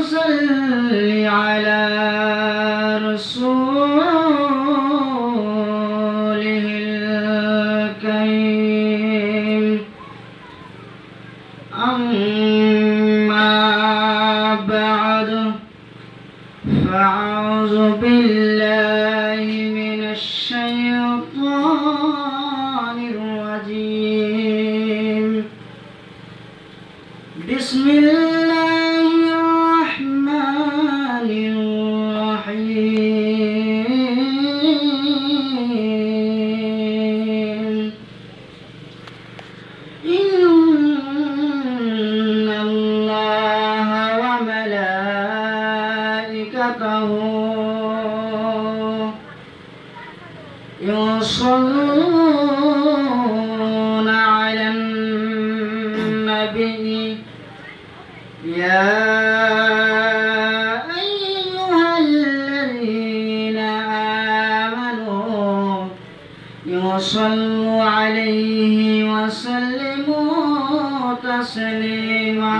صل على رسوله الكريم أما بعد فأعوذ بالله من الشيطان الرجيم بسم الله الرحمن الرحيم إن الله وملائكته يصلون على النبي يا أيها الذين آمنوا يصلوا عليه وسلموا تسليما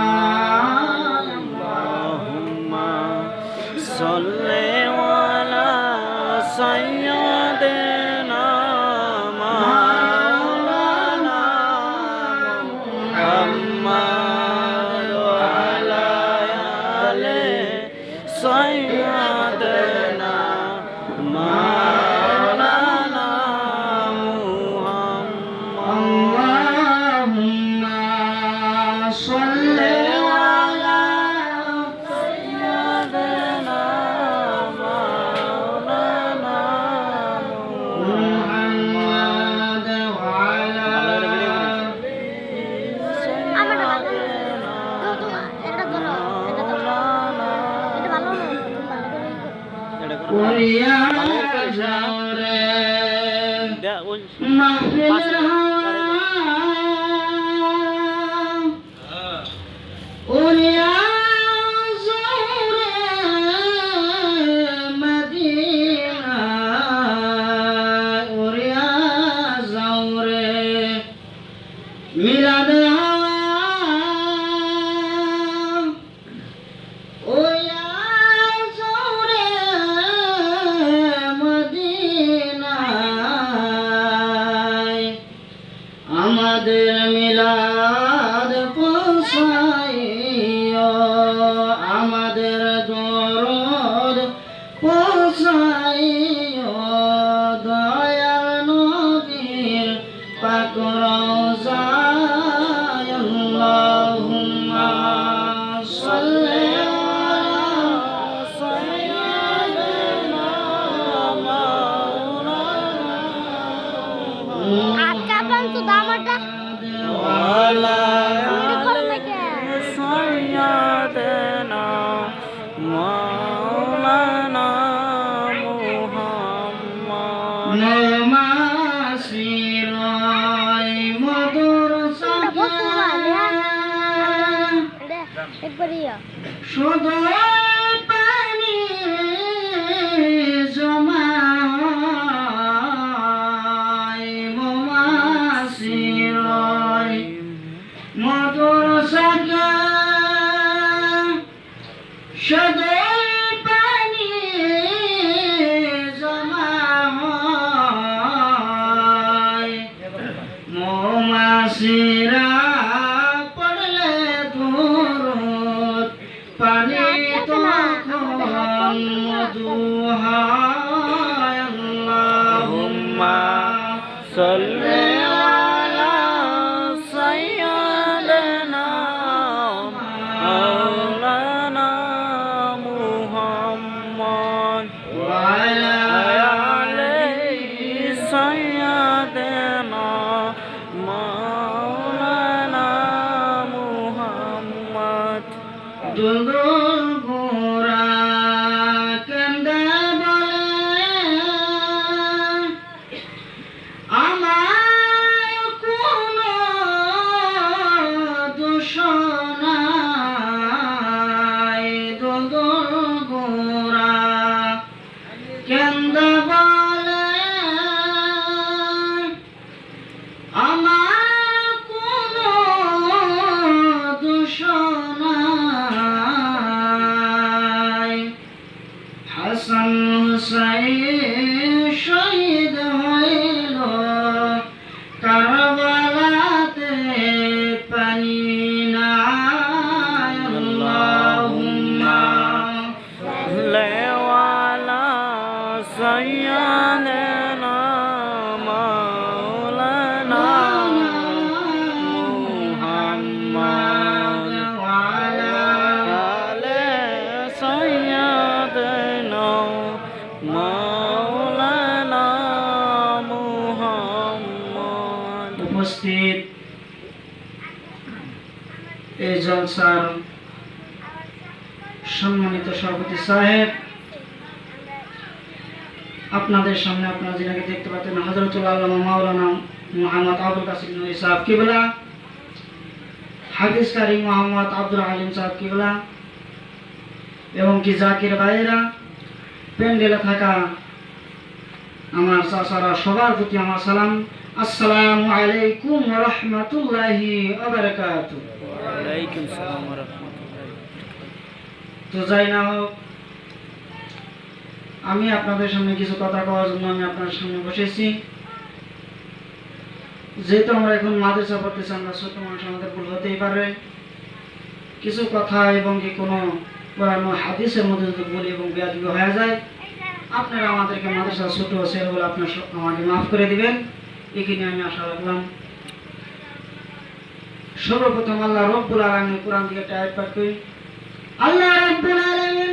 اللهم صل على سيدنا مولانا محمد وعلى آل سيدنا مولانا محمد اللهم صل على سيدنا مولانا محمد وعلى قل يا زور محفل الهوى قل يا زور مدينة قل يا زور ميلاد الهوى قل يا زور مدينة আমাদের মিলাদ পৌঁছাইও আমাদের দরদ পৌঁছাইও দয়াল নবীর পাক রওজায় আল্লাহুম্মা সাল্লি আলা سيدنا مولانا কাপান তো দামাটা وعلى ভিডিও করো না কে سيدنا مولانا محمد নমাসিরাই মধুর সাগরে একবার ইয়া শুধু পানি জমা নমাসিরাই মধুর সাগর শুধু পানি জমা মৌমাছিরা পড়লে দূরত পানি তখন মধু হয় আল্লাহুম্মা صل على سيدنا مولانا محمد وعلى عليه سيدنا مولانا محمد দুলদুল গোরা কান্দা বলে আমার কোনো দোষ নাই দুলদুল গোরা কান্দা বলে আমার কোনো দোষ নাই এই জলসার সম্মানিত সভাপতি সাহেব, আপনাদের সামনে আপনারা যিনাকে দেখতে পাচ্ছেন হযরতুল আল্লামা মাওলানা মুহাম্মদ আবুল কাসিম নূরী সাহেব কিবলা, হাফিজ কারি মোহাম্মদ আব্দুল আলিম সাহেব কিবলা এবং কি জাকির ভাইয়েরা, প্যান্ডেলে থাকা আমার চাচারা, সবার প্রতি আমার সালাম। আসসালামু আলাইকুম ওয়া রাহমাতুল্লাহি ওয়া বারাকাতুহু। ওয়ালাইকুম সালাম ওয়া রাহমাতুল্লাহ। তো যাই না হোক, আমি আপনাদের সামনে কিছু কথা কওয়ার জন্য আমি আপনার সামনে বসেছি। যেহেতু আমরা এখন মাদ্রাসা পড়তেছি, আমরা ছোট মানুষ, আমাদের ভুল হতেই পারে। কিছু কথা এবং কি কোনো পুরানো হাদিসের মধ্যে যদি বলি এবং বেয়াদবি হয়ে যায়, আপনারা আমাদেরকে মাদ্রাসা ছোট ছেলে বলে আপনার আমাকে মাফ করে দিবেন, এখানে আমি আশা রাখলাম। সর্বপ্রথম আল্লাহ রব্বুল আলামিন কোরআন থেকে একটা আয়াত পাঠ করি। আল্লাহ রব্বুল আলামিন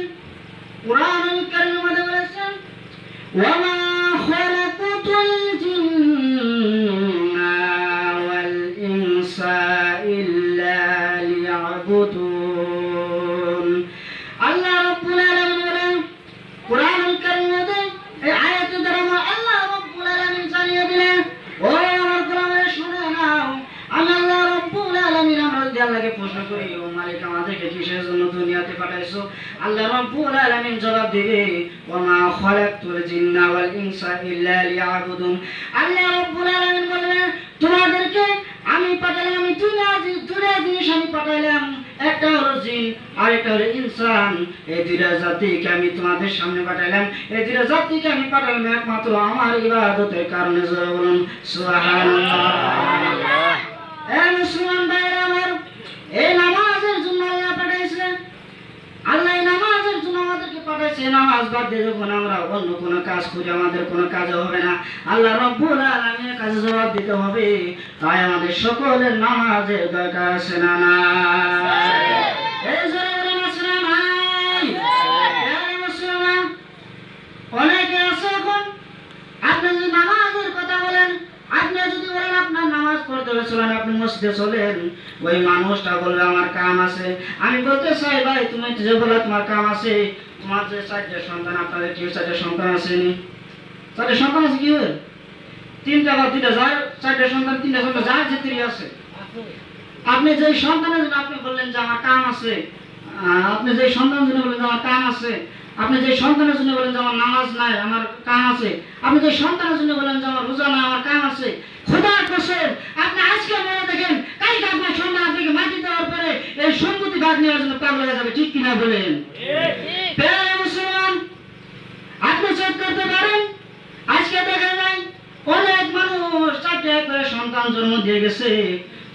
কোরআনুল কারীমের মধ্যে বলেছেন, ওয়া মা খালাকাতুল জিন্না ওয়াল ইনসা ইল্লা লিয়াবুদুন। আল্লাহ রব্বুল আলামিন বলেন কোরআনুল কারীমের মধ্যে এই আয়াতের দ্বারা আল্লাহ রব্বুল আলামিন জানিয়ে দিলেন, ও আমার গোলামেরা শুনে নাও, আমি আল্লাহ রব্বুল আলামিন, আমরা যদি আল্লাহকে প্রশ্ন করি, ও মালিক আমাদেরকে কিসের জন্য দুনিয়াতে পাঠাইছো, আল্লাহ রব্বুল আলামিন জবাব দিবে, ওয়া মা খালাকতুল জিন্না ওয়াল ইনসা ইল্লা লিয়াবুদুন। আল্লাহ রব্বুল আলামিন বললেন, তোমাদেরকে আমি পাঠালাম, আমি দুনিয়া জিনিস আমি পাঠাইলাম, একটা হলো জিন আর একটা হলো ইনসান। এই দুইটা জাতিকে আমি তোমাদের সামনে পাঠাইলাম, এই দুইটা জাতিকে আমি পাঠাইলাম একমাত্র আমার ইবাদতের কারণে। জোরে বলুন সুবহানাল্লাহ। এই মুসলমান ভাইরা আমার, এই নামাজের জন্য আল্লাহ পাঠাইছেন। আল্লাহ এই নামাজের জন্য আমাদেরকে পাঠাইছে। নামাজ বাদ দিয়ে যখন আমরা অন্য কোনো কাজ করি, আমাদের কোনো কাজে হবে না, আল্লাহ রব্বুল আলামিনের কাছে জবাব দিতে হবে। তাই আমাদের সকলের নামাজের দরকার আছে না নাই? এই জোরে বলুন আছে না নাই? এই মুসলমান, অনেকে আছে এখন, আপনি যদি নামাজের কথা বলেন, আপনি যদি বলেন আপনার নামাজ পড়তে হবে, চলেন আপনি মসজিদে চলেন, ওই মানুষটা বলবে আমার কাম আছে। আমি বলতে চাই ভাই, তুমি যে বলে তোমার কাম আছে, তোমার যে 4টে সন্তান, আপনাদের কি 4টে সন্তান আছে নি? 4টে সন্তান আছে কি হয়? 3টা বা 2টা, যার 4টে সন্তান 3টা সন্তান, যার যে 3 আছে। আপনি যে সন্তানের জন্য আপনি বললেন যে আমার কাম আছে, আপনি যে সন্তানের জন্য বললেন যে আমার কাম আছে, আপনি যে সন্তানের জন্য বলেন যে আমার নামাজ নাই, আমার কাম আছে, আপনি যে সন্তানের জন্য বলেন যে আমার রোজা নাই, আমার কাম আছে, খোদার কসম আপনি আজকে মনে দেখেন, কালকে আপনার সন্তান আপনাকে মাটি দেওয়ার পরে এই সম্পত্তি ভাগ নেওয়ার জন্য পাগল হয়ে যাবে, ঠিক কিনা বলেন? মুসলমান, আপনি চেক করতে পারেন, আজকে দেখা যায় অনেক মানুষ 4টে করে সন্তান জন্ম দিয়ে গেছে,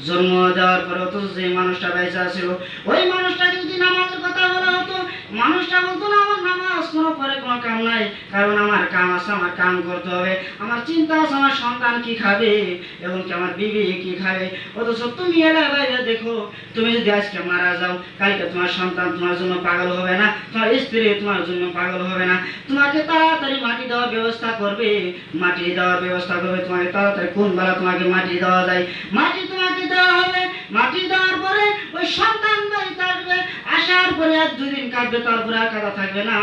জন্ম দেওয়ার পরে অথচ যে মানুষটা বেঁচে ছিল, ওই মানুষটাকে যদি নামাজের কথা বলা হতো, মানুষটা বলতো না আমার নামাজ কোনো পরে কোনো কাম নাই, কারণ আমার কাম আছে, আমার কাম করতে হবে, আমার চিন্তা আছে আমার সন্তান কি খাবে এবং কি আমার বিবি কি খাবে। অথচ তুমি এলা বাইরে দেখো, তুমি যদি আজকে মারা যাও, কালকে তোমার সন্তান তোমার জন্য পাগল হবে না, তোমার স্ত্রী তোমার জন্য পাগল হবে না, তোমাকে তাড়াতাড়ি মাটি দেওয়ার ব্যবস্থা করবে, মাটি দেওয়ার ব্যবস্থা করবে, তোমাকে তাড়াতাড়ি কোন বেলা তোমাকে মাটি দেওয়া যায়, মাটি তোমাকে দেওয়া হবে। মাটি দেওয়ার পরে ওই সন্তান বাড়িতে আসবে, আসার পরে 1-2 দিন কাঁদবে, তারপরে আর কাঁদা থাকবে না।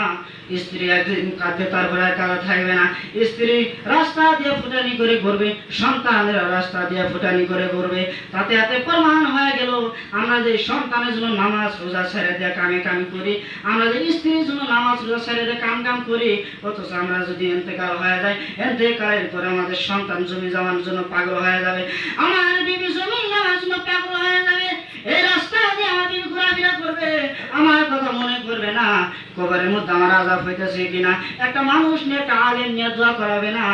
স্ত্রী 1 দিন কাঁদবে, তারপরে আর কাঁদা থাকবে না। স্ত্রী রাস্তা দিয়ে ফুটানি করে ঘুরবে, সন্তানেরা রাস্তা দিয়ে ফুটানি করে ঘুরবে। তাতে হাতে প্রমাণ হয়ে গেল, আমরা যে সন্তানের জন্য নামাজ রোজা ছেড়ে দিয়ে কামে করি, আমরা যে স্ত্রীর জন্য নামাজ রোজা ছেড়ে দিয়ে কাম করি, অথচ আমরা যদি ইন্তেকাল হয়ে যায়, ইন্তেকালের পরে আমাদের সন্তান জমি জমার জন্য পাগল হয়ে যাবে, আমার বিবি জমি জমার জন্য পাগল হয়ে যাবে। এই রাস্তা দিয়ে আমার বিবি ঘোরাফেরা করবে, আমার কথা মনে করবে না কবরের মধ্যে আমার আযাব হইতেছে কিনা। একটা মানুষ নিয়ে, একটা আলেম নিয়ে দোয়া করাবে না,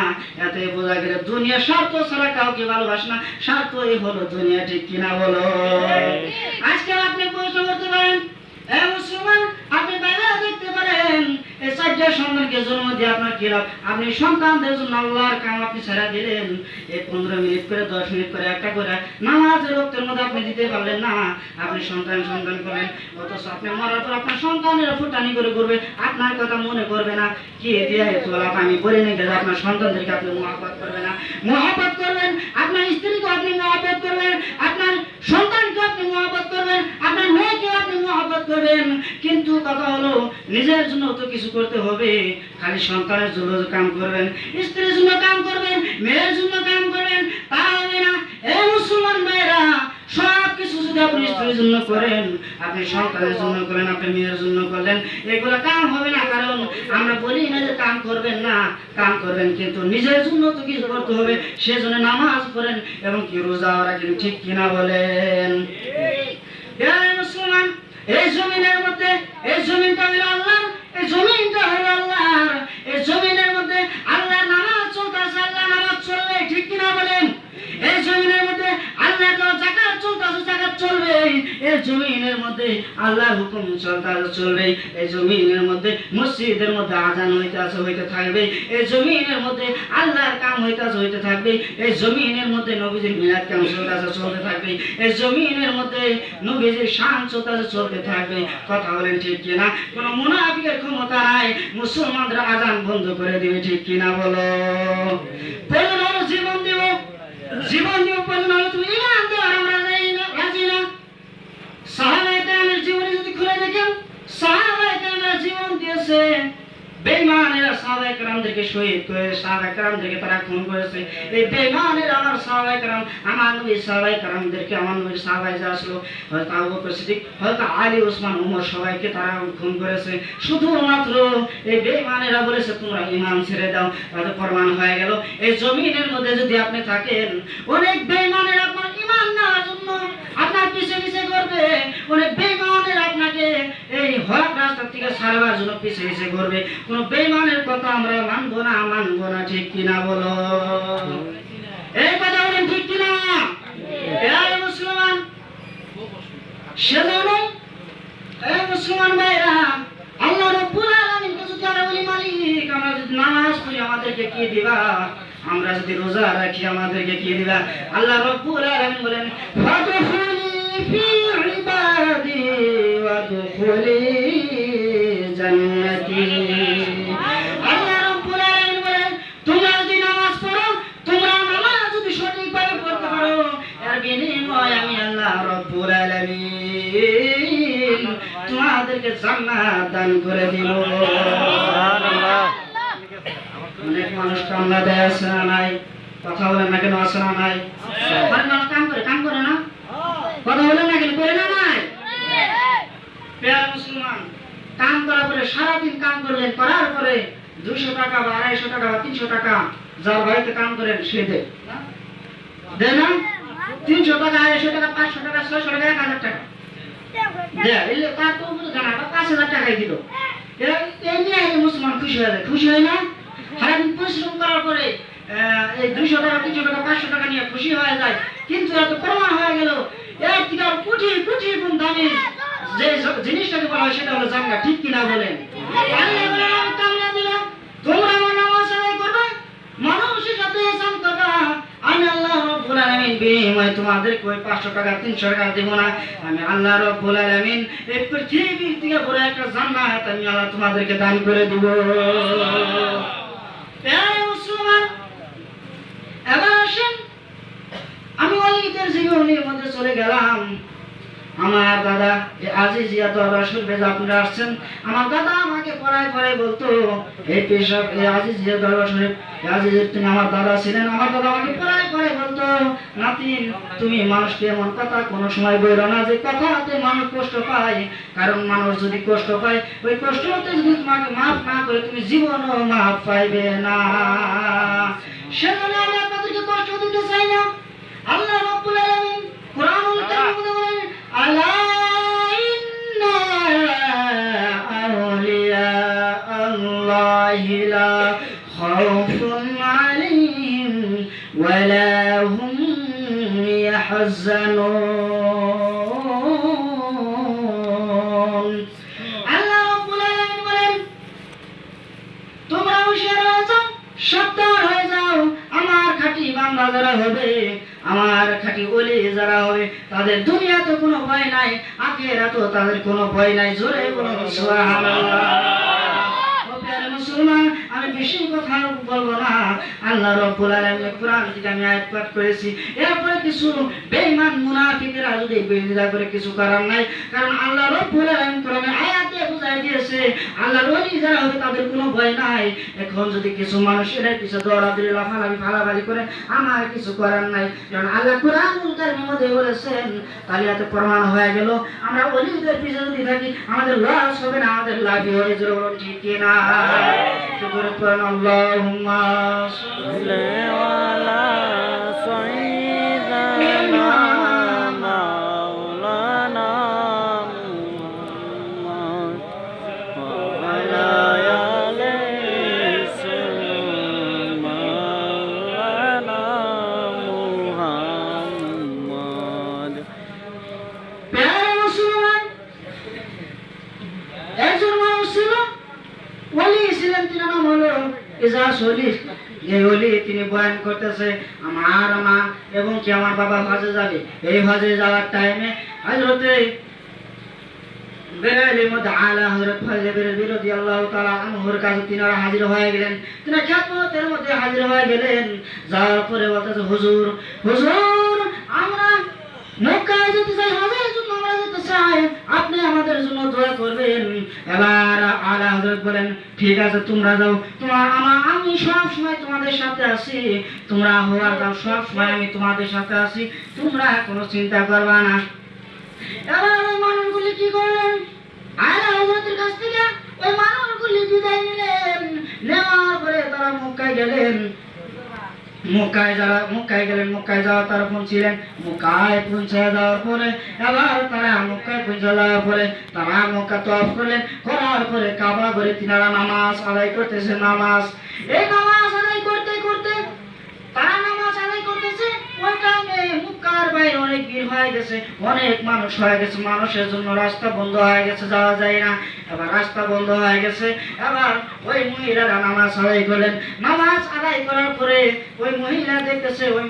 এতে বোঝা গেল দুনিয়া স্বার্থ ছাড়া কাউকে ভালোবাসে না, স্বার্থই হলো দুনিয়া, ঠিক কিনা বলো? আজকে আপনি প্রশ্ন করতে পারেন, এই মুসলমান, আপনি বাইরে দেখতে পারেন এই 4টে সন্তানকে জন্ম দিয়ে আপনার কি লাভ? আপনি সন্তানদের জন্য আল্লাহর কাম আপনি ছেড়ে দিলেন, এই 15 মিনিট করে 10 মিনিট করে একটা করে নামাজের ওয়াক্তের মধ্যে আপনি দিতে পারলেন না, আপনি সন্তান করলেন, অথচ আপনি মরার পর আপনার সন্তানেরা ফুটানি করে করবে, আপনার কথা মনে করবে না। কি দিয়ে তোলা আমি বলে নিয়ে গেলে আপনার সন্তানদেরকে আপনি মহব্বত করবে না, মহব্বত করবেন, আপনার স্ত্রীকে আপনি মহব্বত করবেন, আপনার সন্তানকে আপনি মহব্বত করবেন, আপনার করবেন, কিন্তু কথা হলো নিজের জন্য তো কিছু করতে হবে। খালি সন্তানের জন্য কাম করবেন, স্ত্রীর জন্য কাম করবেন, মেয়ের জন্য কাম করবেন, তা হবে না। এই মুসলমান ভাইরা, সব কিছু যদি আপনি স্ত্রীর জন্য করেন, আপনি সন্তানের জন্য করেন, আপনি মেয়ের জন্য করলেন, এগুলো কাম হবে না। কারণ আমরা বলি না যে কাম করবেন না, কাম করবেন, কিন্তু নিজের জন্য তো কিছু করতে হবে। সেজন্য নামাজ পড়েন এবং কি রোজা রাখেন, ঠিক কিনা বলেন? এই মুসলমান, এই জমিনের মধ্যে, এই জমিনটা হলো আল্লাহর, এই জমিনটা হলো আল্লাহর, এই জমিনের মধ্যে আল্লাহর নামাজ চলতেছে, আল্লাহ নামাজ চলবে, ঠিক কিনা বলেন? এই জমিনের মধ্যে আল্লাহর যাকাত চলতেছে, যাকাত চলবে। এই জমিনের মধ্যে আল্লাহর হুকুম চলতেছে, চলবে। এই জমিনের মধ্যে মসজিদের মধ্যে আজান হইতেছে, হইতে থাকবে। এই জমিনের মধ্যে আল্লাহর কাম হইতেছে, হইতে থাকবে। এই জমিনের মধ্যে নবীজির মিলাদ কাম চলতেছে, চলতে থাকবে। এই জমিনের মধ্যে নবীজির শান চলতেছে, চলতে থাকবে। কথা বলেন ঠিক কিনা? কোন মুনাফিকের ক্ষমতা নাই মুসলমানরা আজান বন্ধ করে দিবে, ঠিক কিনা বলো? প্রয়োজন হলো জীবন দিব, জীবন দিব, প্রয়োজন হলো তুমি ইমান দেওয়ার আমরা রাজি না। সাহাবায়ে কেরামের জীবনী যদি খুলে দেখেন, সাহাবায়ে কেরামেরা জীবন দিয়েছে। বেঈমানেরা সাহাবায়ে কেরামদেরকে শহীদ করে, সাহাবায়ে কেরামদেরকে তারা খুন করেছে। এই বেঈমানেরা আমার সাহাবায়ে কেরাম, আমার নবীর সাহাবায়ে কেরামদেরকে, আমার নবীর সাহাবায়ে যা আসলো, হযরত আবু বকর সিদ্দিক, হযরত আলী, ওসমান, ওমর, সবাইকে তারা খুন করেছে। শুধুমাত্র এই বেঈমানেরা বলেছে তোমরা ঈমান ছেড়ে দাও, তাতে প্রমাণ হয়ে গেল এই জমিনের মধ্যে যদি আপনি থাকেন, অনেক বেঈমানেরা আপনার ঈমান নেওয়ার জন্য আপনার পিছে পিছে করবে। অনেক বেঈমানের আপনাকে এই হক রাস্তা থেকে ছাড়বার জন্য পিছে পিছে করবে। কোন বেঈমানের কথা আমরা মানবো না, মানবো না, ঠিক কিনা বলো? এই কথা বলেন, ঠিক কিনা? এই মুসলমান, সেজন্য এই মুসলমান ভাইরা, আল্লাহ রাব্বুল আলামিনকে যদি আমরা বলি মালিক, আমরা যদি নামাজ পড়ি আমাদেরকে কি দিবা? আমরা যদি রোজা রাখি আমাদেরকে কি দিবা? আল্লাহ রাব্বুল আলামিন বলেন ফাদখুলি ফি ইবাদি ওয়াদখুলি জান্নাতি। আল্লাহ রাব্বুল আলামিন বলেন তোমরা যদি নামাজ পড়ো, তোমরা নামাজ যদি সঠিকভাবে পড়তে পারো, এর বিনিময়ে আমি আল্লাহ রাব্বুল আলামিন তোমাদেরকে জান্নাত দান করে দিব। সুবহানাল্লাহ। অনেক মানুষ কামনা দেয়, আছে না নাই? কথা বলেন না কেন, আছে না নাই? অনেক মানুষ কাম করে, কাম করে না? কথা বলেন না কেন, করে না নাই? প্রিয় মুসলমান, কাম করার পরে সারাদিন কাম করলেন, করার পরে 200 টাকা বা 250 টাকা বা 300 টাকা যার বাড়িতে কাম করেন সে দেয় না? 300 টাকা, 250 টাকা, 500 টাকা, 600 টাকা, 1000 টাকা দেয়। এলে তার তো উপরে জানা 5000 টাকাই দিল। এই নিয়ে মুসলমান খুশি হয়ে যায়, খুশি হয় না? সারাদিন পরিশ্রম করার পরে এই 200 টাকা, 300 টাকা, 500 টাকা নিয়ে খুশি হয়ে যায়। কিন্তু এত প্রমাণ হয়ে গেল এর থেকে কোটি কোটি গুণ দামি যে জিনিসটাকে বলা হয় সেটা হলো জান্নাত, ঠিক কিনা বলেন? আল্লাহ বলেন আমি কামনা দিলাম, তোমরা আমার নামাজ আদায় করবে, মানুষের সাথে ihsan করবে, আমি আল্লাহ রাব্বুল আলামিন বিনিময়ে তোমাদেরকে ওই 500 টাকা 300 টাকা দেব না। আমি আল্লাহ রাব্বুল আলামিন এই পৃথিবীর থেকে বড় একটা জান্নাত আমি আল্লাহ তোমাদেরকে দান করে দেব। এই মুসলমান, এবার আসেন আমি ওলিদের জীবনের মধ্যে চলে গেলাম। আমার দাদা আজিজিয়া দরবার শরীফে আপনারা আসছেন, আমার দাদা আমাকে পড়ায় পড়ায় বলতো এই পেশাব এই আজিজিয়া দরবার শরীফ, আজিজিয়া তুমি আমার দাদা ছিলেন। আমার দাদা আমাকে পড়ায় পড়ায় বলতো নাতিন তুমি মানুষকে এমন কথা কোনো সময় বইল না যে কথাতে মানুষ কষ্ট পায়, কারণ মানুষ যদি কষ্ট পায় ওই কষ্টতে যদি তোমাকে মাফ না করে তুমি জীবনও মাফ পাইবে না। সেজন্য আমি আপনাদেরকে কষ্ট দিতে চাই না। আল্লাহ রাব্বুল আলামিন কুরআনুল কারীমে বলেন আলা ইন্না আউলিয়া আল্লাহি লা খাউফুন আলাইহিম ওয়া লা হুম ইয়াহজানুন। আল্লাহ রাব্বুল আলামিন বলেন তোমরা হুঁশিয়ার হয়ে যাও, সাবধান হয়ে যাও। আমার খাঁটি বান্দা যারা হবে, আমার খাঁটি ওলি যারা হবে, তাদের দুনিয়াতে কোনো ভয় নাই, আখিরাতেও তাদের কোনো ভয় নাই। জোরে বলুন সুবহানাল্লাহ। ও প্রিয় মুসলমান। মুসলমান, আমি বেশি কথা বলবো না। আল্লাহ রাব্বুল আলামিন কোরআন থেকে আমি আয়াত পাঠ করেছি। এরপরে কিছু বেঈমান মুনাফিকরা যদি বিরোধিতা করে কিছু করার নাই, কারণ আল্লাহ রাব্বুল আলামিন কোরআনে আয়াতে বুঝাই দিয়েছে আল্লাহর ওলি যারা হবে তাদের কোনো ভয় নাই। এখন যদি কিছু মানুষ এর পিছনে দৌড়াদৌড়ি লাফালাফি ফালাফালি করে, আমার কিছু করার নাই, কারণ আল্লাহ কোরআনুল কারীমের মধ্যে বলেছেন, তাহলে এত প্রমাণ হয়ে গেল আমরা ওলিদের পিছনে যদি থাকি আমাদের লস হবে না, আমাদের লাভই হবে। জোরে বলুন ঠিক কি না? তো করে পড়েন আল্লাহুম্মা সাল্লি আলা সাইয়্যিদিনা মাওলানা মুহাম্মদ ওয়া আলা আলি মাওলানা মুহাম্মদ। প্যারা মুসলমান, একজন মানুষ ছিল, ওলি ছিলেন, তিনি নাম হলো ইজাজ ওলি। এই ওলি তিনি বয়ান করতেছে আমার মা এবং কি আমার বাবা হজে যাবে। এই হজে যাওয়ার টাইমে হযরতে বেলালের মধ্যে আলা হযরত ফাজলে বেলাল রাদিয়াল্লাহু তাআলা আনহুর কাছে তিনারা হাজির হয়ে গেলেন। তিনারা খিদমতের মধ্যে হাজির হয়ে গেলেন। যাওয়ার পরে বলতেছে, হুজুর হুজুর, আমরা মক্কায় যেতে চাই, হজের জন্য আমরা যেতে চাই, আপনি আমাদের জন্য দোয়া করবেন। এবার আলা হযরত বলেন, ঠিক আছে তোমরা যাও, আমি সব সময় তোমাদের সাথে আছি, তোমরা হওয়ার যাও, সব সময় আমি তোমাদের সাথে আছি, তোমরা কোনো চিন্তা করবা না। এবার ওই মানুষগুলি কি করলেন, আলা হযরতের কাছ থেকে ওই মানুষগুলি বিদায় নিলেন। নেওয়ার পরে তারা মক্কায় গেলেন। মক্কায় যাওয়া তারা পৌঁছিলেন। মক্কায় পৌঁছে যাওয়ার পরে এবার তারা মক্কায় পৌঁছে যাওয়ার পরে তারা মক্কা তওয়াফ করলেন। করার পরে কাবা ঘরে তিনারা নামাজ আদায় করতেছে। এই নামাজ আদায় করতে করতে তারা নামাজ আদায় করতেছে। ওই টাইমে মক্কার বাইরে অনেক ভিড় হয়ে গেছে, অনেক মানুষ হয়ে গেছে, মানুষের জন্য রাস্তা বন্ধ হয়ে গেছে, যাওয়া যায় না। এবার রাস্তা বন্ধ হয়ে গেছে। এবার ওই মহিলারা নামাজ আদায় করলেন। নামাজ আদায় করার পরে ওই মহিলা দেখতেছে, ওই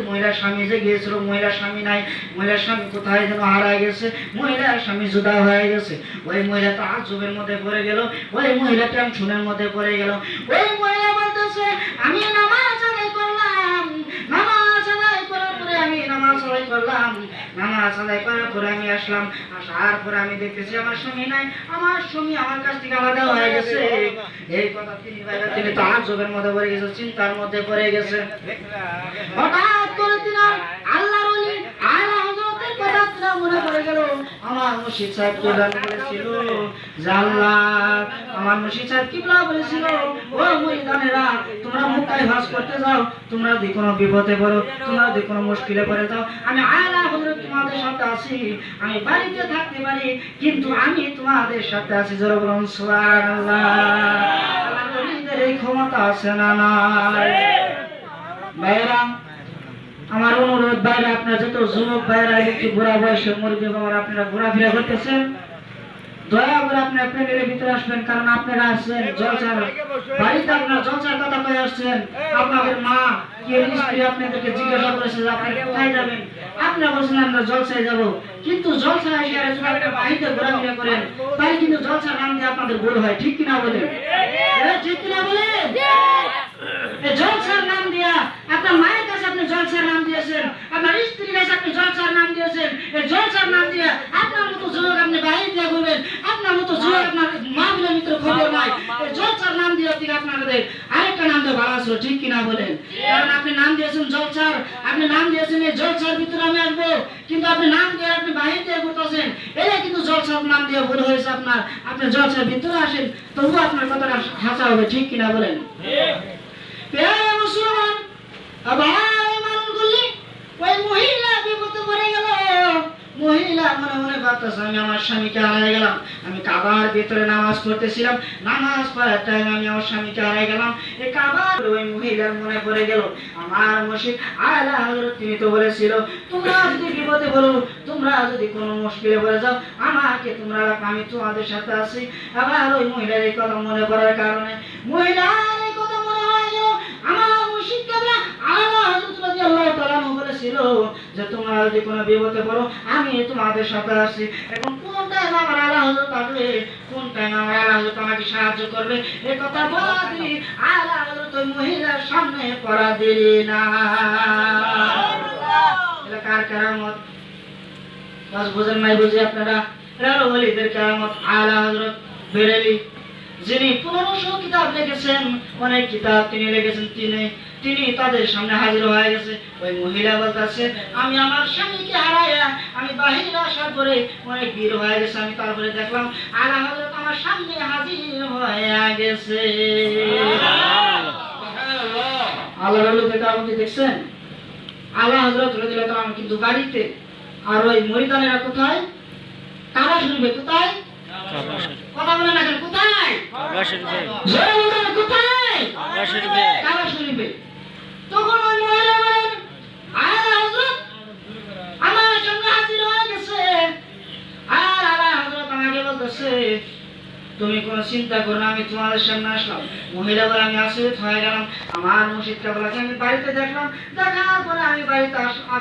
মহিলার স্বামী যে গিয়েছিল, মহিলার স্বামী নাই, মহিলার স্বামী কোথায় যেন হারায় গেছে, মহিলার স্বামী জুদা হয়ে গেছে। ওই মহিলা তাজ্জুবের মধ্যে পড়ে গেল, ওই মহিলা টেনশনের মধ্যে পড়ে গেল। ওই মহিলা বলতেছে, আমি নামাজ আদায় করলাম, নামাজ আদায় করার পরে আমি আসলাম, আসার পরে আমি দেখতেছি আমার স্বামী নাই, আমার স্বামী আমার কাছ থেকে আলাদা হয়ে গেছে। এই কথা তিনি তাজ্জুবের মধ্যে পড়ে গেছে, চিন্তার মধ্যে পড়ে গেছে। হঠাৎ করে তিনি আল্লাহর ওলি আলা হযরতের কথা তিনার মনে পড়ে গেল। আমার মুর্শিদ সাহেব কোরআন বলেছিল, জাল্লাহ আমার মুর্শিদ সাহেব কিবলা বলেছিল, ও মুরিদানেরা, তোমরা মক্কায় হজ করতে যাও, তোমরা যদি কোনো বিপদে পড়ো, তোমরা যদি কোনো মুশকিলে পড়ে যাও, আমি আলা হযরত তোমাদের সাথে আছি, আমি বাড়িতে থাকতে পারি কিন্তু আমি তোমাদের সাথে আছি। জোরে বলুন সুবহানাল্লাহ। আল্লাহর ওলিদের এই ক্ষমতা আছে না নাই? ভাইরা আমার অনুরোধ, বাইরে আপনার যত যুবক ভাইরা একটু বুড়া বয়সের মুরব্বী বাবারা আপনারা ঘোরাফেরা করতেছেন, দয়া করে আপনার প্যান্ডেলের ভিতরে আসবেন, কারণ আপনারা আসছেন জলসার বাড়িতে, আপনার জলসার কথা কয়ে আসছেন। আপনাদের মা কি স্ত্রী আপনাদেরকে জিজ্ঞাসা করেছে যে আপনারা কোথায় যাবেন, আপনারা বলছেন আমরা জলসায় যাব, কিন্তু জলসায় এসে আর যদি আপনারা বাড়িতে ঘোরাফেরা করেন তাহলে কিন্তু জলসার নাম দিয়ে আপনাদের ভুল হয়। ঠিক কিনা বলেন? ঠিক কিনা বলেন? জলসার নাম দিয়া আপনার মায়ের কাছে আপনি জলসার নাম দিয়েছেন, আপনার স্ত্রীর কাছে আপনি জলসার নাম দিয়েছেন। এই জলসার নাম দিয়ে আপনার মতো যুবক আপনি বাইরে দিয়ে ঘুরবেন, আপনার মতো যুবক আপনার মা বোনের ভিতরে খবর নাই। এই জলসার নাম দিয়ে থেকে আপনাদের আরেকটা নাম দিয়ে ভালো আসলো। ঠিক কিনা বলেন? কারণ আপনি নাম দিয়েছেন জলসার, আপনি নাম দিয়েছেন এই জলসার ভিতরে আমি আসবো, কিন্তু আপনি নাম দিয়ে আপনি বাইরে দিয়ে ঘুরতেছেন, এটা কিন্তু জলসার নাম দিয়ে ভুল হয়েছে আপনার। আপনি জলসার ভিতরে আসেন, তবুও আপনার কথাটা হাসা হবে। ঠিক কিনা বলেন? প্রিয় মুসলমান, আবার এই মানুষগুলি ওই মহিলা বিপদে পড়ে গেল। মহিলা মনে মনে ভাবতেছে, আমি আমার স্বামীকে হারিয়ে গেলাম, আমি কাবার ভিতরে নামাজ পড়তেছিলাম, নামাজ পড়ার টাইমে আমি আমার স্বামীকে হারিয়ে গেলাম। এই কাবার ওই মহিলার মনে পড়ে গেল, আমার মুর্শিদ আলা হযরত তিনি তো বলেছিল, তোমরা যদি বিপদে পড়ো, তোমরা যদি কোনো মুশকিলে পড়ে যাও, আমাকে তোমরা আমি তোমাদের সাথে আছি। আবার ওই মহিলার এই কথা মনে পড়ার কারণে মহিলার এই কথা মনে হয়ে গেল, আমার মুর্শিদ কেবলা আলা হযরত রাদিয়াল্লাহু তাআলা আনহু বলেছিল যে তোমরা যদি কোনো বিপদে পড়ো আমি তোমাদের সাথে আছি। এখন কোন টাইম আমার আলা হযরত আসবে, কোন টাইম আমার আলা হযরত আমাকে সাহায্য করবে, এই কথা বলা দিই আলা হযরত ওই মহিলার সামনে পড়া দিলি না। এটা কার কেরামত? বাস বুঝেন নাই? বুঝি আপনারা? এটা হলো ওলিদের কেরামত। আলা হযরত বেরেলি যিনি 1500 কিতাব লিখেছেন, অনেক কিতাব তিনি লিখেছেন, তিনি তাদের সামনে হাজির হয়ে গেছে। ওই মহিলা বলতেছে আমি আমার স্বামীকে হারাইয়া আমি বাহিরে আসার পরে অনেক বীর হয়ে গেছে, আমি তারপরে দেখলাম আলা হযরত আমার সামনে হাজির হয়ে গেছে। আল্লাহর ওলিদের কেরামত দেখছেন? আলা হযরত রাদিয়াল্লাহু তাআলা কিন্তু বাড়িতে, আর ওই মরিদানেরা কোথায়? কাবা শরীফে। কোথায়? কথা বলে না কেন? কোথায়? জোরে বলেন, কোথায়? কাবা শরীফে। তখন ওই মহিলা বলেন আলা হযরত আমার সঙ্গে হাজির হয়ে গেছে। আর আলা হযরত আমাকে বলতেছে তুমি কোনো চিন্তা করো না, আমি তোমাদের সামনে আসলাম। মহিলা বলে আমি আশ্চর্য হয়ে গেলাম, আমার মুর্শিদ কাবলাকে আমি বাড়িতে দেখলাম, দেখার পরে আমি বাড়িতে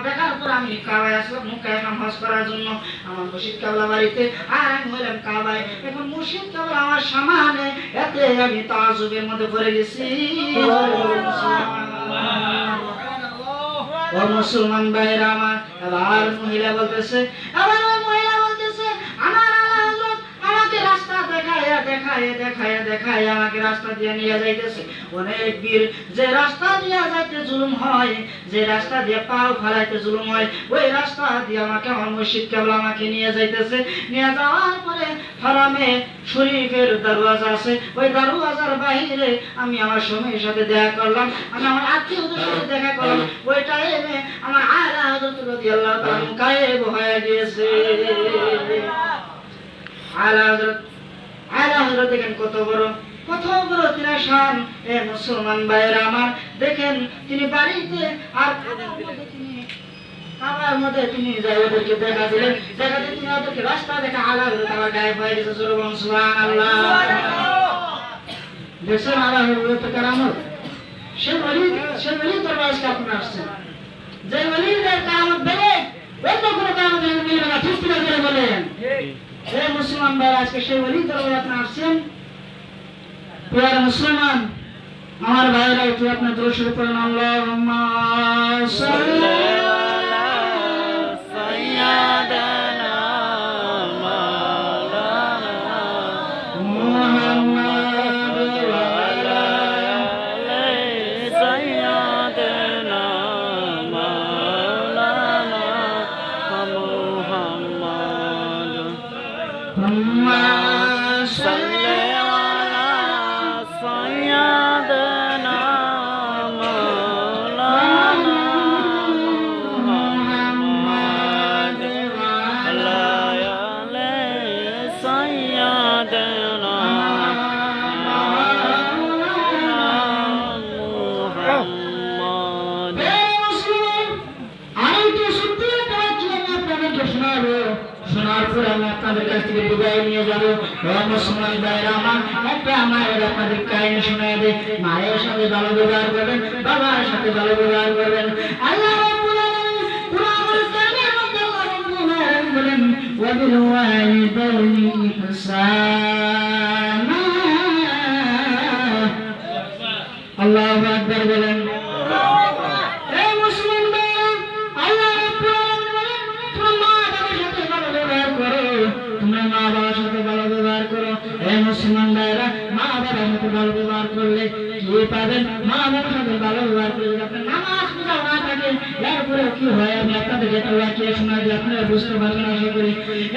দেখার পরে আমি কাবায় আসলাম, মুখে আসলাম হজ করার জন্য। আমার মুর্শিদ কাবলা বাড়িতে, আর আমি হইলাম কাবায়। এখন মুর্শিদ কাবলা আমার সামনে, এতে আমি তাজ্জুবের মধ্যে পড়ে গেছি। ও মুসলমান ভাইরা আমার, আবার মহিলা বলতেছে, আবার ওই মহিলা বলতেছে আমার আলা হযরত আমাকে রাস্তা দেখায় আমাকে রাস্তা দিয়ে নিয়ে যাইতেছে। অনেক বীর, যে রাস্তা দিয়ে যাইতে জুলুম হয়, যে রাস্তা দিয়ে পাও ফালাইতে জুলুম হয়, ওই রাস্তা দিয়ে আমাকে আমার মুর্শিদ কেবলা আমাকে নিয়ে যাইতেছে। নিয়ে যাওয়ার পরে হারামে শরীফের দরওয়াজা আছে, ওই দরওয়াজার বাইরে আমি আমার স্বামীর সাথে দেখা করলাম, আমি আমার আত্মীয়দের সাথে দেখা করলাম। ওই টাইমে আমার আলা হযরত রাদিয়াল্লাহু তাআলা গায়েব হয়ে গিয়েছে। আলা হযরত দেখেন কত বড় তিনার শান। এ মুসলমান ভাইয়েরা আমার, দেখেন তিনি বাড়িতে আর কাবার মধ্যে তিনি যাই ওদেরকে দেখা দিলেন, দেখাতে তিনি ওদেরকে রাস্তা দেখে আলা হযরত আমার গায়েব হয়ে গেছে। সুবহানাল্লাহ। দেখছেন আলা হযরত কেরামত? সে ওলি দরবার আজকে আপনারা আসছেন, যে ওলিদের কেরামত বেড়ে অন্য কোনো কেরামত মিলবে না। ঠিক কিনা করে বলেন? হে মুসলমান ভাই, আজকে সেই ওলি দরবারে আপনি আসছেন। প্রিয় মুসলমান আমার ভাইরা, একটু আপনার দরুদ শরীফ পড়েন। আল্লাহুম্মা সাল্লি আলা সাইয়্যিদানা মাওলানা মুহাম্মাদ ওয়া আলা আলি সাইয়্যিদানা মাওলানা মুহাম্মদ মুহাম্মদ সাল্লি আলা সাইয়্যিদানা মাওলানা মুহাম্মদ আলি সাইয়্যিদানা মুহাম্মদ। হে মুসলমান, আমি তো শুনতে পাচ্ছি, আমি আপনাদেরকে শোনাবো। শোনার পরে আমি আপনাদের কাছ থেকে বিদায় নিয়ে যাবো। হে মুসলমান ভাইরা আমার, একটা মায়ের আপনাদের কাহিনী শোনায় দেয়। মায়ের সাথে ভালো ব্যবহার করবেন, বাবার সাথে ভালো ব্যবহার করবেন। আল্লাহ রাব্বুল আলামিন কুরআনুল কারীমের মধ্যে আল্লাহ রাব্বুল আলামিন বলেন ওয়া বিল ওয়ালিদাইনি ইহসানা। আল্লাহু আকবার বলেন। এই মুসলমান ভাইরা, আল্লাহ রাব্বুল আলামিন বলেন তোমরা মা বাবার সাথে ভালো ব্যবহার করো। এই মুসলমান ভাইরা, মা বাবার সাথে ভালো ব্যবহার করলে কি পাবেন? মা বাবার সাথে ভালো ব্যবহার করলে আপনার নামাজ পূজা না থাকে, এরপরে কি হয় আমি আপনাদেরকে একটা ওয়াক্য শোনা দিই, আপনারা বুঝতে পারবেন আশা করি।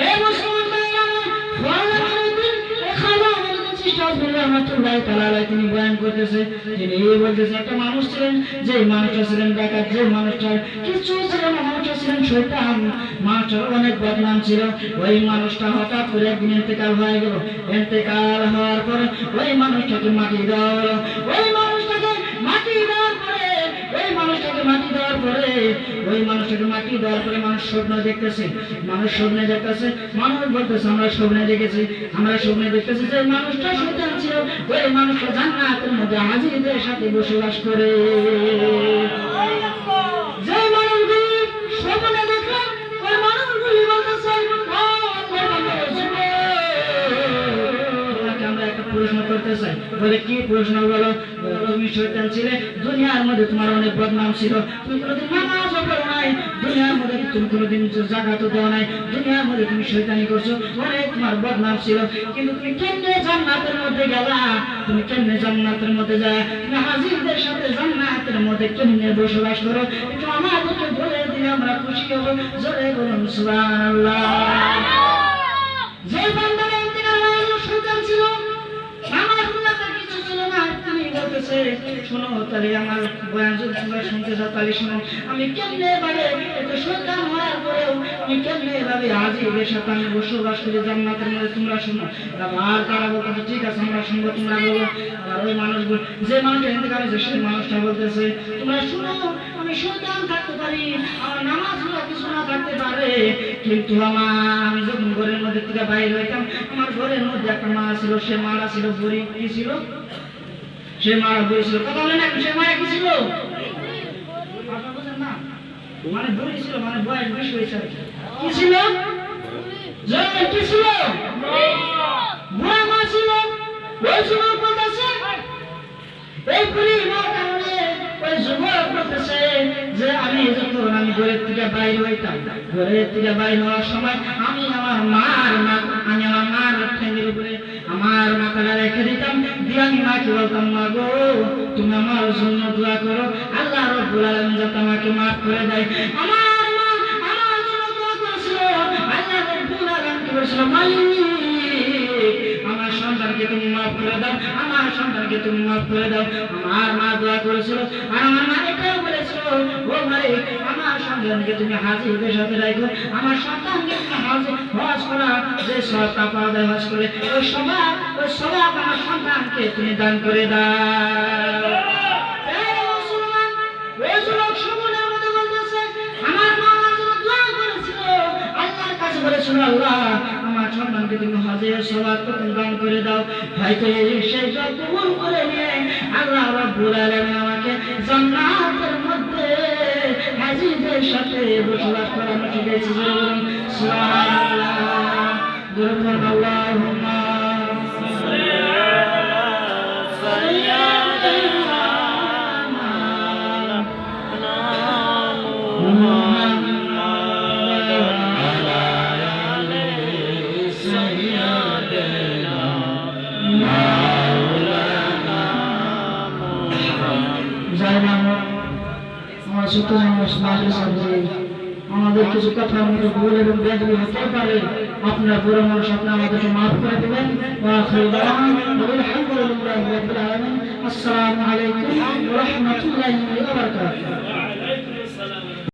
এই মুসলমান ভাইরা, তিনি বয়ান করতেছে, তিনি বলতেছে একটা মানুষ ছিলেন, যে মানুষটা ছিলেন ডাকাত, যে মানুষটার কিছু ছিল না, মানুষটা ছিলেন শয়তান, মানুষটার অনেক বদনাম ছিল। ওই মানুষটা হঠাৎ করে একদিন ইন্তেকাল হয়ে গেল। ইন্তেকাল হওয়ার পরে ওই মানুষটাকে মাটি দেওয়া হলো। ওই মানুষটাকে মাটি দেওয়ার পরে মানুষ স্বপ্ন দেখতেছে, মানুষ বলতেছে আমরা স্বপ্নে দেখেছি যে মানুষটা শয়তান ছিল, ওই মানুষটা জান্নাতের মধ্যে হাজিদের সাথে বসবাস করে। করতে চাই। বলে কি প্রশ্ন? বলো। বলে তুমি শয়তান ছিলে, দুনিয়ার মধ্যে তোমার অনেক বদনাম ছিল, তুমি কোনোদিন নামাজও পড়ো নাই, দুনিয়ার মধ্যে তুমি কোনোদিন যাকাতও দাও নাই, দুনিয়ার মধ্যে তুমি শয়তানি করছো, অনেক তোমার বদনাম ছিল। কিন্তু তুমি কেমনে জান্নাতের মধ্যে গেলা? তুমি কেমনে জান্নাতের মধ্যে যায় তুমি হাজিরদের সাথে জান্নাতের মধ্যে কেমনে বসবাস করো? একটু আমাদেরকে বলে দিলে আমরা খুশি হব। জোরে বলুন সুবহানাল্লাহ। যে বান্দার ইন্তেকাল হলো শয়তান ছিল, নামাজ পড়তে কিছু ছিল না, তুমি বলতেছে শোনো তাহলে আমার বয়ান যদি তোমরা শুনতে চাও তাহলে শোনো, আমি কেমনে ভাবে এত শয়তান হওয়ার পরেও আমি কেমনে ভাবে হাজিরদের সাথে আমি বসবাস করি জান্নাতের মধ্যে, তোমরা শোনো। আর তারা বলতেছে ঠিক আছে আমরা শুনবো, তোমরা বলো। আর ওই মানুষগুলো, যে মানুষটা ইন্তেকাল হয়েছে সেই মানুষটা বলতেছে তোমরা শোনো, আমি শয়তান থাকতে পারি, আমার নামাজ পড়া কিছু না থাকতে পারে, কিন্তু আমি যখন ঘরের মধ্যে থেকে বাইরে হইতাম, আমার ঘরের মধ্যে একটা মা ছিল, সে মারা ছিল বুড়ি। কি ছিল? সে মারা বুড়ি ছিল। কথা বলে না, সে মারা কি ছিল? কথা বোঝেন না? মানে বুড়ি ছিল, মানে বয়স বেশি হয়েছে আর কি। কি ছিল? জয় কি ছিল? বুড়া মা ছিল। ওই সময় বলতেছে এই বুড়ি মার কারণে ওই যুবক বলতেছে যে আমি যখন আমি ঘরের থেকে বাইরে হইতাম, ঘরের থেকে বাইরে হওয়ার সময় আমি আমার মার ঠ্যাঙ্গের উপরে আমার মাথাটা রেখে দিতাম, দিয়ে আমি মাকে বলতাম মা গো তুমি আমার জন্য দোয়া করো, আল্লাহ রাব্বুল আলামিন যাতে আমাকে মাফ করে দেয়। আমার মা আমার জন্য দোয়া করেছিল, আল্লাহ রাব্বুল আলামিন কি বলেছিল? মালিক আমার সন্তানকে তুমি মাফ করে দাও, আমার সন্তানকে তুমি মাফ করে দাও। আমার মা দোয়া করেছিল, আর আমার মা এটাও বলেছিল ও মালিক আমার সন্তানকে তুমি হাজিরদের সাথে রাখো, আমার সন্তানকে তুমি হজ করা যে সব টাকা আদায় হজ করে ওই সবাব আমার সন্তানকে তুমি দান করে দাও। এই মুসলমান, ওই যুবক সমুদ্রের মধ্যে বলতেছে আমার মা আমার জন্য দোয়া করেছিল, আল্লাহর কাছে বলেছিল আল্লাহ আমার সন্তানকে তুমি হজের সওয়াব তুমি দান করে দাও। হয়তো সেই সব কবুল করে নিয়ে আল্লাহ রাব্বুল আলামিন আমাকে জান্নাতের মধ্যে হাজিরদের সাথে বসবাস করানো শিখিয়েছে। বলুন সুবহানাল্লাহ। বলুন আল্লাহুম্মা আমাদের কিছু কথা আমাদের ভুল এবং বেয়াদবি হতে পারে, আপনার বড় মানুষ আপনি আমাদেরকে মাফ করে দেবেন। আসসালামু আলাইকুম ওয়া রাহমাতুল্লাহি ওয়া বারাকাতুহু।